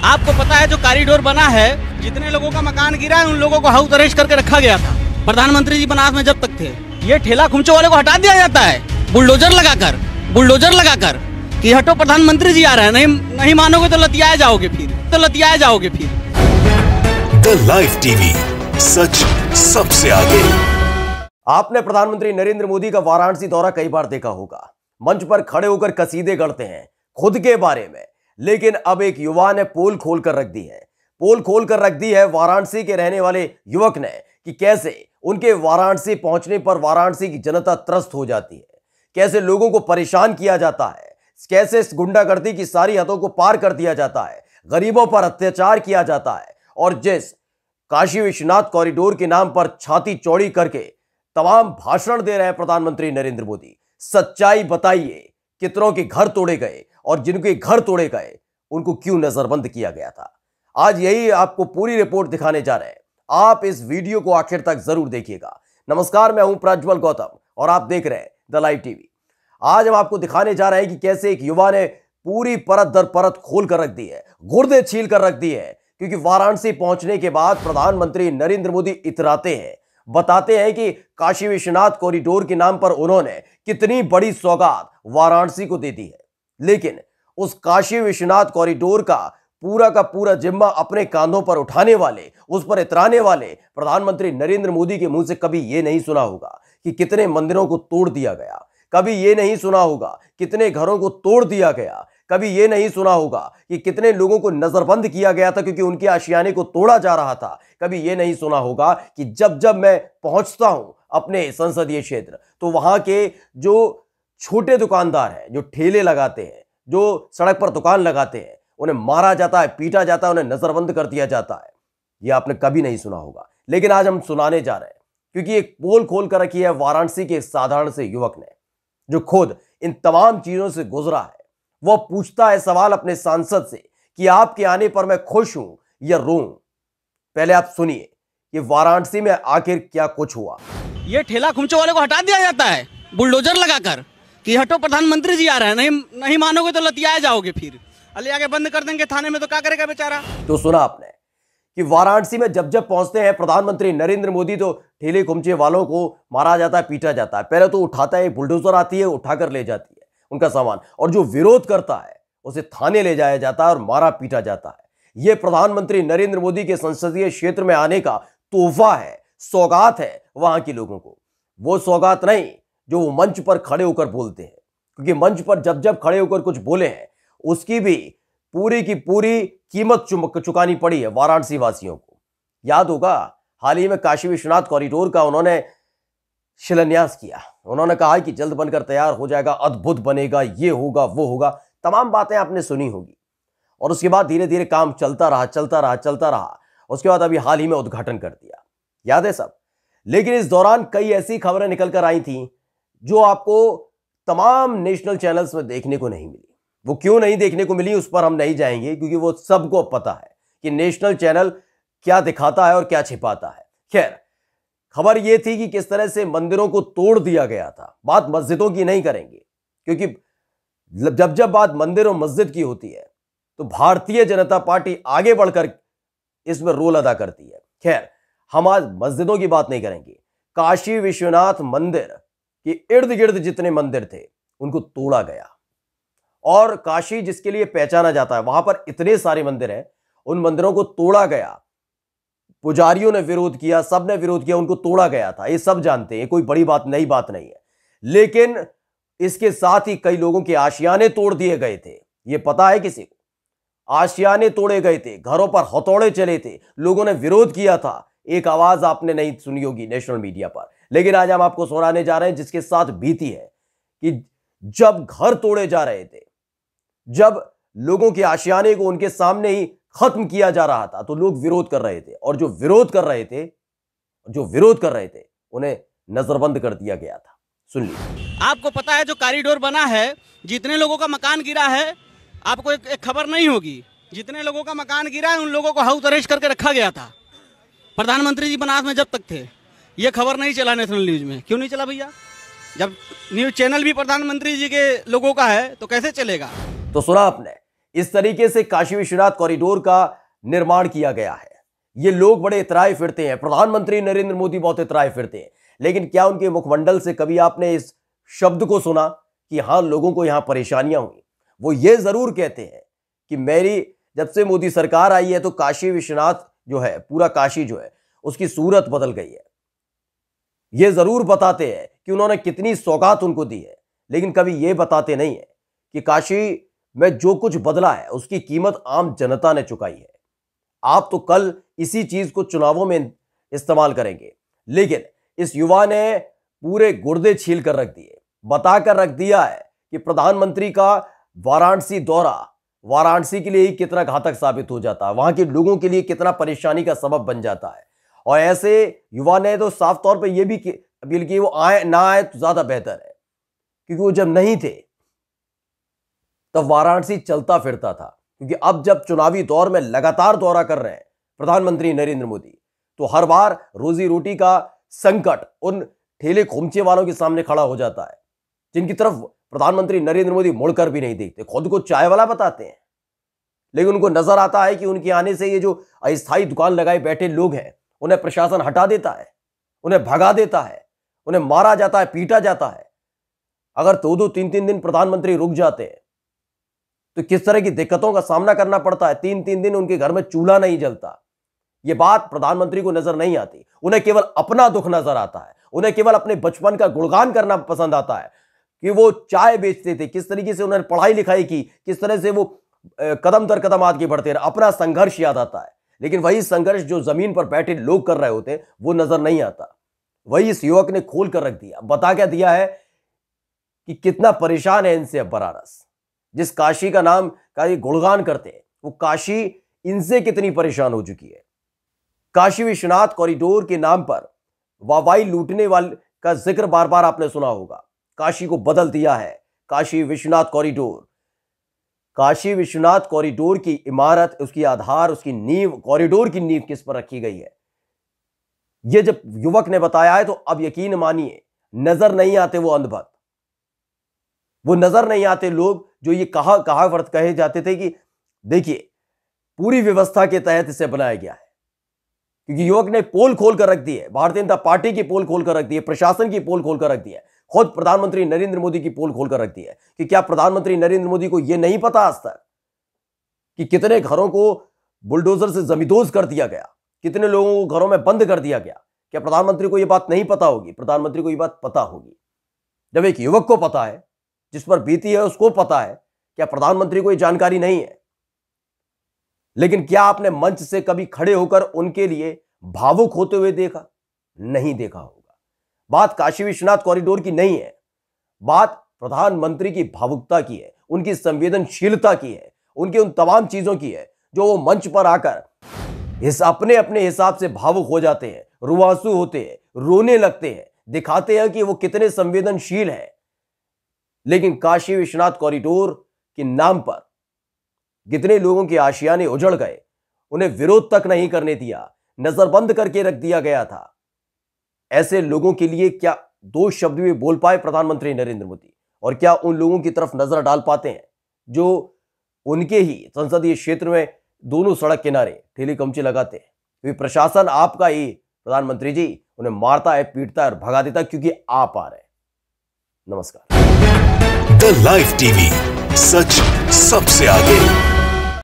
आपको पता है जो कॉरिडोर बना है, जितने लोगों का मकान गिरा है उन लोगों को हाउस अरेस्ट करके रखा गया था। प्रधानमंत्री जी बनारस में जब तक थे, ये ठेला खुमचो वाले को हटा दिया जाता है बुलडोजर लगाकर कि हटो प्रधानमंत्री जी आ रहे हैं, नहीं मानोगे तो लतियाए जाओगे फिर। द लाइव टीवी, सच सबसे आगे। आपने प्रधानमंत्री नरेंद्र मोदी का वाराणसी दौरा कई बार देखा होगा। मंच पर खड़े होकर कसीदे गढ़ते हैं खुद के बारे में, लेकिन अब एक युवा ने पोल खोल कर रख दी है वाराणसी के रहने वाले युवक ने, कि कैसे उनके वाराणसी पहुंचने पर वाराणसी की जनता त्रस्त हो जाती है, कैसे लोगों को परेशान किया जाता है, कैसे गुंडागर्दी की सारी हदों को पार कर दिया जाता है, गरीबों पर अत्याचार किया जाता है। और जिस काशी विश्वनाथ कॉरिडोर के नाम पर छाती चौड़ी करके तमाम भाषण दे रहे हैं प्रधानमंत्री नरेंद्र मोदी, सच्चाई बताइए कितनों के घर तोड़े गए और जिनके घर तोड़े गए उनको क्यों नजरबंद किया गया था। आज यही आपको पूरी रिपोर्ट दिखाने जा रहे हैं। आप इस वीडियो को आखिर तक जरूर देखिएगा। नमस्कार, मैं हूं प्रज्वल गौतम और आप देख रहे हैं द लाइव टीवी। आज हम आपको दिखाने जा रहे हैं कि कैसे एक युवा ने पूरी परत दर परत खोल कर रख दी है, गुर्दे छील कर रख दी है, क्योंकि वाराणसी पहुंचने के बाद प्रधानमंत्री नरेंद्र मोदी इतराते हैं, बताते हैं कि काशी विश्वनाथ कॉरिडोर के नाम पर उन्होंने कितनी बड़ी सौगात वाराणसी को दे दी है। लेकिन उस काशी विश्वनाथ कॉरिडोर का पूरा जिम्मा अपने कांधों पर उठाने वाले, उस पर इतराने वाले प्रधानमंत्री नरेंद्र मोदी के मुंह से कभी यह नहीं सुना होगा कि कितने मंदिरों को तोड़ दिया गया, कभी यह नहीं सुना होगा कितने घरों को तोड़ दिया गया, कभी यह नहीं सुना होगा कि कितने लोगों को नजरबंद किया गया था क्योंकि उनके आशियाने को तोड़ा जा रहा था, कभी यह नहीं सुना होगा कि जब मैं पहुंचता हूं अपने संसदीय क्षेत्र तो वहां के जो छोटे दुकानदार हैं, जो ठेले लगाते हैं, जो सड़क पर दुकान लगाते हैं, उन्हें मारा जाता है, पीटा जाता है, उन्हें नजरबंद कर दिया जाता है। यह आपने कभी नहीं सुना होगा, लेकिन आज हम सुनाने जा रहे हैं, क्योंकि एक पोल खोल कर रखी है वाराणसी के एक साधारण से युवक ने, जो खुद इन तमाम चीजों से गुजरा है। वह पूछता है सवाल अपने सांसद से कि आपके आने पर मैं खुश हूं या रोऊं। पहले आप सुनिए कि वाराणसी में आखिर क्या कुछ हुआ। ये ठेला खुमचो वाले को हटा दिया जाता है बुलडोजर लगाकर कि हटो प्रधानमंत्री जी आ रहे हैं, नहीं मानोगे तो लतियाए जाओगे फिर। अले आगे बंद कर देंगे थाने में तो क्या करेगा बेचारा। तो सुना आपने कि वाराणसी में जब पहुंचते हैं प्रधानमंत्री नरेंद्र मोदी तो ठेले खुमचे वालों को मारा जाता है, पीटा जाता है। पहले तो उठाता है, बुलडोजर आती है, उठाकर ले जाती है उनका सामान, और जो विरोध करता है उसे थाने ले जाया जाता है और मारा पीटा जाता है। यह प्रधानमंत्री नरेंद्र मोदी के संसदीय क्षेत्र में आने का तोहफा है, सौगात है वहां के लोगों को। वो सौगात नहीं जो वो मंच पर खड़े होकर बोलते हैं, क्योंकि मंच पर जब खड़े होकर कुछ बोले हैं उसकी भी पूरी की पूरी कीमत चुकानी पड़ी है वाराणसी वासियों को। याद होगा हाल ही में काशी विश्वनाथ कॉरिडोर का उन्होंने शिलान्यास किया। उन्होंने कहा कि जल्द बनकर तैयार हो जाएगा, अद्भुत बनेगा, ये होगा वो होगा, तमाम बातें आपने सुनी होगी। और उसके बाद धीरे धीरे काम चलता रहा। उसके बाद अभी हाल ही में उद्घाटन कर दिया, याद है सब। लेकिन इस दौरान कई ऐसी खबरें निकल कर आई थी जो आपको तमाम नेशनल चैनल्स में देखने को नहीं मिली। वो क्यों नहीं देखने को मिली उस पर हम नहीं जाएंगे, क्योंकि वो सबको पता है कि नेशनल चैनल क्या दिखाता है और क्या छिपाता है। खैर, खबर यह थी कि किस तरह से मंदिरों को तोड़ दिया गया था। बात मस्जिदों की नहीं करेंगे, क्योंकि जब बात मंदिर और मस्जिद की होती है तो भारतीय जनता पार्टी आगे बढ़कर इसमें रोल अदा करती है। खैर, हम आज मस्जिदों की बात नहीं करेंगे। काशी विश्वनाथ मंदिर के इर्द गिर्द जितने मंदिर थे उनको तोड़ा गया, और काशी जिसके लिए पहचाना जाता है वहां पर इतने सारे मंदिर हैं, उन मंदिरों को तोड़ा गया। पुजारियों ने विरोध किया, सबने विरोध किया, उनको तोड़ा गया था। ये सब जानते हैं, कोई बड़ी बात नई बात नहीं है। लेकिन इसके साथ ही कई लोगों के आशियाने तोड़ दिए गए थे। ये पता है किसी को? आशियाने तोड़े गए थे, घरों पर हथौड़े चले थे, लोगों ने विरोध किया था। एक आवाज आपने नहीं सुनी होगी नेशनल मीडिया पर, लेकिन आज हम आपको सुनाने जा रहे हैं जिसके साथ बीती है कि जब घर तोड़े जा रहे थे, जब लोगों के आशियाने को उनके सामने ही खत्म किया जा रहा था तो लोग विरोध कर रहे थे, और जो विरोध कर रहे थे उन्हें नजरबंद कर दिया गया था। सुन लीजिए। आपको पता है जो कॉरिडोर बना है, जितने लोगों का मकान गिरा है, आपको एक खबर नहीं होगी, जितने लोगों का मकान गिरा है उन लोगों को हाउस अरेस्ट करके रखा गया था। प्रधानमंत्री जी बनारस में जब तक थे ये खबर नहीं चला नेशनल न्यूज में। क्यों नहीं चला भैया? जब न्यूज चैनल भी प्रधानमंत्री जी के लोगों का है तो कैसे चलेगा? तो सुना आपने इस तरीके से काशी विश्वनाथ कॉरिडोर का निर्माण किया गया है। ये लोग बड़े इतराए फिरते हैं, प्रधानमंत्री नरेंद्र मोदी बहुत इतराए फिरते हैं, लेकिन क्या उनके मुखमंडल से कभी आपने इस शब्द को सुना कि हाँ लोगों को यहां परेशानियां हुई? वो ये जरूर कहते हैं कि मेरी जब से मोदी सरकार आई है तो काशी विश्वनाथ जो है, पूरा काशी जो है, उसकी सूरत बदल गई है। ये जरूर बताते हैं कि उन्होंने कितनी सौगात उनको दी है, लेकिन कभी ये बताते नहीं है कि काशी में जो कुछ बदला है उसकी कीमत आम जनता ने चुकाई है। आप तो कल इसी चीज को चुनावों में इस्तेमाल करेंगे, लेकिन इस युवा ने पूरे गुर्दे छील कर रख दिए, बताकर रख दिया है कि प्रधानमंत्री का वाराणसी दौरा वाराणसी के लिए ही कितना घातक साबित हो जाता है, वहां के लोगों के लिए कितना परेशानी का सबब बन जाता है। और ऐसे युवा ने तो साफ तौर पे ये भी अपील की वो आए ना आए तो ज्यादा बेहतर है, क्योंकि वो जब नहीं थे तब वाराणसी चलता फिरता था। क्योंकि अब जब चुनावी दौर में लगातार दौरा कर रहे हैं प्रधानमंत्री नरेंद्र मोदी, तो हर बार रोजी रोटी का संकट उन ठेले खोमचे वालों के सामने खड़ा हो जाता है, जिनकी तरफ प्रधानमंत्री नरेंद्र मोदी मुड़कर भी नहीं देखते। खुद को चाय वाला बताते हैं, लेकिन उनको नजर आता है कि उनके आने से ये जो अस्थायी दुकान लगाए बैठे लोग हैं उन्हें प्रशासन हटा देता है, उन्हें भगा देता है, उन्हें मारा जाता है, पीटा जाता है। अगर 2-2, 3-3 दिन प्रधानमंत्री रुक जाते हैं तो किस तरह की दिक्कतों का सामना करना पड़ता है। 3-3 दिन उनके घर में चूल्हा नहीं जलता। यह बात प्रधानमंत्री को नजर नहीं आती। उन्हें केवल अपना दुख नजर आता है, उन्हें केवल अपने बचपन का गुणगान करना पसंद आता है कि वो चाय बेचते थे, किस तरीके से उन्होंने पढ़ाई लिखाई की, किस तरह से वो कदम दर कदम आगे बढ़ते रहे, अपना संघर्ष याद आता है। लेकिन वही संघर्ष जो जमीन पर बैठे लोग कर रहे होते हैं वो नजर नहीं आता। वही इस युवक ने खोल कर रख दिया, बता क्या दिया है कि कितना परेशान है इनसे अब वाराणसी। जिस काशी का नाम का ये गुणगान करते हैं वो काशी इनसे कितनी परेशान हो चुकी है। काशी विश्वनाथ कॉरिडोर के नाम पर वाहवाही लूटने वाले का जिक्र बार बार आपने सुना होगा। काशी को बदल दिया है काशी विश्वनाथ कॉरिडोर। काशी विश्वनाथ कॉरिडोर की इमारत, उसकी आधार, उसकी नींव, कॉरिडोर की नींव किस पर रखी गई है, यह जब युवक ने बताया है तो अब यकीन मानिए नजर नहीं आते वो अंधभक्त, वो नजर नहीं आते लोग जो ये कहावत कहे जाते थे कि देखिए पूरी व्यवस्था के तहत इसे बनाया गया है। क्योंकि युवक ने पोल खोल कर रख दी है, भारतीय जनता पार्टी की पोल खोल कर रख दी है, प्रशासन की पोल खोल कर रख दी है, खुद प्रधानमंत्री नरेंद्र मोदी की पोल खोल कर रख दी है कि क्या प्रधानमंत्री नरेंद्र मोदी को यह नहीं पता आज तक कि कितने घरों को बुलडोजर से जमींदोज कर दिया गया, कितने लोगों को घरों में बंद कर दिया गया। क्या प्रधानमंत्री को यह बात नहीं पता होगी? प्रधानमंत्री को यह बात पता होगी। जब एक युवक को पता है, जिस पर बीती है उसको पता है, क्या प्रधानमंत्री को यह जानकारी नहीं है? लेकिन क्या आपने मंच से कभी खड़े होकर उनके लिए भावुक होते हुए देखा? नहीं देखा होगा। बात काशी विश्वनाथ कॉरिडोर की नहीं है, बात प्रधानमंत्री की भावुकता की है, उनकी संवेदनशीलता की है, उनकी उन तमाम चीजों की है जो वो मंच पर आकर अपने अपने हिसाब से भावुक हो जाते हैं, रुआंसू होते हैं, रोने लगते हैं, दिखाते हैं कि वो कितने संवेदनशील हैं। लेकिन काशी विश्वनाथ कॉरिडोर के नाम पर कितने लोगों के आशियाने उजड़ गए, उन्हें विरोध तक नहीं करने दिया, नजरबंद करके रख दिया गया था। ऐसे लोगों के लिए क्या 2 शब्द भी बोल पाए प्रधानमंत्री नरेंद्र मोदी? और क्या उन लोगों की तरफ नजर डाल पाते हैं जो उनके ही संसदीय क्षेत्र में दोनों सड़क किनारे ठेले कमचे लगाते हैं? क्योंकि प्रशासन आपका ही प्रधानमंत्री जी उन्हें मारता है, पीटता है और भगा देता है क्योंकि आप आ रहे हैं। नमस्कार। द लाइव टीवी, सच सबसे आगे।